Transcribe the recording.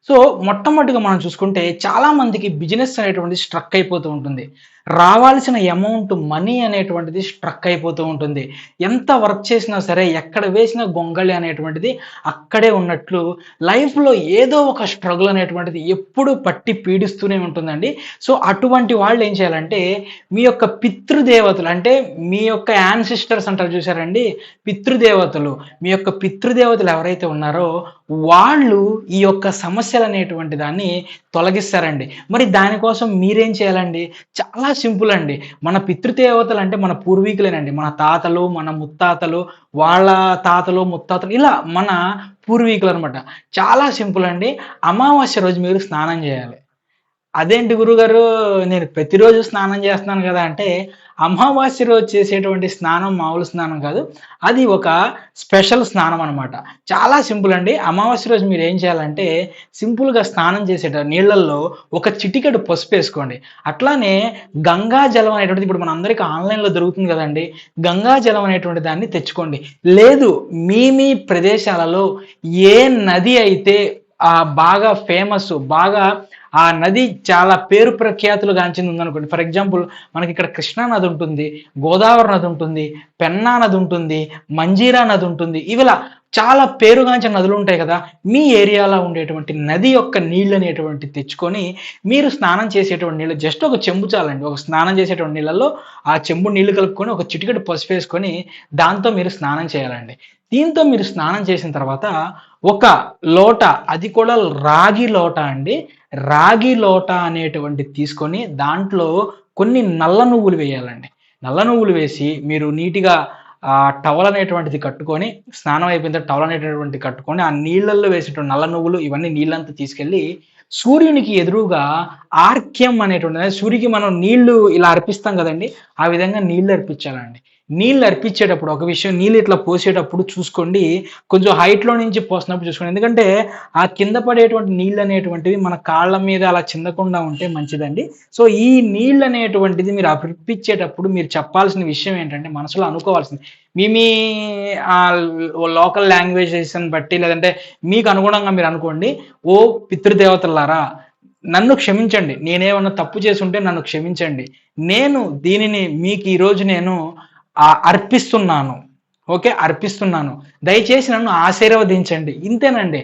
So, మొట్టమొదటిగా మనం చూసుకుంటే చాలా మందికి బిజినెస్ అనేటువంటిది స్ట్రక్ అయిపోతూ ఉంటుంది. రావాల్సిన అమౌంట్ మనీ అనేటువంటిది స్ట్రక్ అయిపోతూ ఉంటుంది. ఎంత వర్క్ చేసినా సరే, ఎక్కడ వేసిన గొంగళి అనేటువంటిది అక్కడే ఉన్నట్లు లైఫ్‌లో ఏదో ఒక స్ట్రగుల్ అనేటువంటిది ఎప్పుడూ పట్టి పీడిస్తూనే ఉంటుందండి. సో, అటువంటి వాళ్ళు ఏం చేయాలంటే, మీ యొక్క పితృదేవతలు అంటే మీ యొక్క యాన్సిస్టర్స్ అంటారు చూసారండి? పితృదేవతలు. మీ యొక్క పితృదేవతలు ఎవరైతే ఉన్నారో వాళ్ళు ఈ యొక్క సమస్యలనేటువంటి దాన్ని తొలగిస్తారండి. మరి దానికోసం మీరేం చేయాలండి? చాలా సింపుల్ అండి. మన పితృదేవతలు అంటే మన పూర్వీకులేనండి. మన తాతలు, మన ముత్తాతలు, వాళ్ళ తాతలు, ముత్తాతలు ఇలా మన పూర్వీకులనమాట. చాలా సింపుల్ అండి. అమావాస్య రోజు మీరు స్నానం జేయాలి. అదేంటి గురుగారు నేను ప్రతిరోజు స్నానం చేస్తున్నాను గదా! అంటే అమావాస్య రోజు చేసేటువంటి స్నానం మామూలు స్నానం కాదు. అది ఒక స్పెషల్ స్నానం అనమాట. చాలా సింపుల్ అండి. అమావాస్య రోజు మీరేం చేయాలంటే సింపుల్‌గా స్నానం చేసేట నీళ్ళల్లో ఒక చిటికెడు పసుపేసుకోండి. అట్లానే గంగా జలం అనేటువంటిది ఇప్పుడు మనందరికి ఆన్‌లైన్‌లో దొరుకుతుంది గదండీ! గంగా జలం అనేటువంటి దాన్ని తెచ్చుకోండి. లేదు మీ ప్రదేశాలలో ఏ నది అయితే బాగా ఫేమస్ బాగా ఆ నది చాలా పేరు ప్రఖ్యాతులు గాంచింది ఉందనుకోండి. ఫర్ ఎగ్జాంపుల్ మనకిక్కడ కృష్ణా నది ఉంటుంది, గోదావరి నది ఉంటుంది, పెన్నా నది ఉంటుంది, మంజీరా నది ఉంటుంది. ఇవిలా చాలా పేరుగాంచిన నదులుంటాయి కదా! మీ ఏరియాలో ఉండేటువంటి నది యొక్క నీళ్ళనేటువంటివి తెచ్చుకొని, మీరు స్నానం చేసేటువంటి నీళ్ళు జస్ట్ ఒక చెంబు చాలండి. ఒక స్నానం చేసేటువంటి నీళ్ళల్లో ఆ చెంబు నీళ్లు కలుపుకొని, ఒక చిటికెడు పసుపేసుకొని, దాంతో మీరు స్నానం చేయాలండి. దీంతో మీరు స్నానం చేసిన తర్వాత, ఒక లోట అది కూడా రాగి లోట అండి. రాగి లోట అనేటువంటిది తీసుకొని దాంట్లో కొన్ని నల్ల నువ్వులు వేయాలండి. నల్ల నువ్వులు వేసి మీరు నీట్‌గా టవల్ అనేటువంటిది కట్టుకొని స్నానం అయిపోయిన తర్వాత టవల్ అనేటటువంటిది కట్టుకొని ఆ నీళ్ళల్లో వేసేటువంటి నల్ల నువ్వులు ఇవన్నీ నీళ్ళంతా తీసుకెళ్ళి సూర్యునికి ఎదురుగా ఆర్క్యం అనేటువంటిది సూర్యునికి మనం నీళ్లు ఇలా అర్పిస్తాం కదండీ! ఆ విధంగా నీళ్లు అర్పించాలండి. నీళ్లు అర్పించేటప్పుడు ఒక విషయం నీళ్ళు ఇట్లా పోసేటప్పుడు చూసుకోండి. కొంచెం హైట్‌లో నుంచి పోస్తున్నప్పుడు చూసుకోండి. ఎందుకంటే ఆ కింద పడేటువంటి నీళ్ళనేటువంటివి మన కాళ్ళ మీద అలా చిందకుండా ఉంటే మంచిదండి. సో, ఈ నీళ్ళనేటువంటిది మీరు అర్పించేటప్పుడు మీరు చెప్పాల్సిన విషయం ఏంటంటే మనసులో అనుకోవాల్సింది. మీ మీ ఆహ్, లోకల్ లాంగ్వేజెస్‌ని బట్టి లేదంటే మీకు అనుగుణంగా మీరనుకోండి. ఓ పితృదేవతల్లారా! నన్ను క్షమించండి. నేనేమన్నా తప్పు చేసుంటే నన్ను క్షమించండి. నేను దీనిని మీకు ఈరోజు నేను అర్పిస్తున్నాను. ఓకే. అర్పిస్తున్నాను. దయచేసి నన్ను ఆశీర్వదించండి. ఇంతేనండి.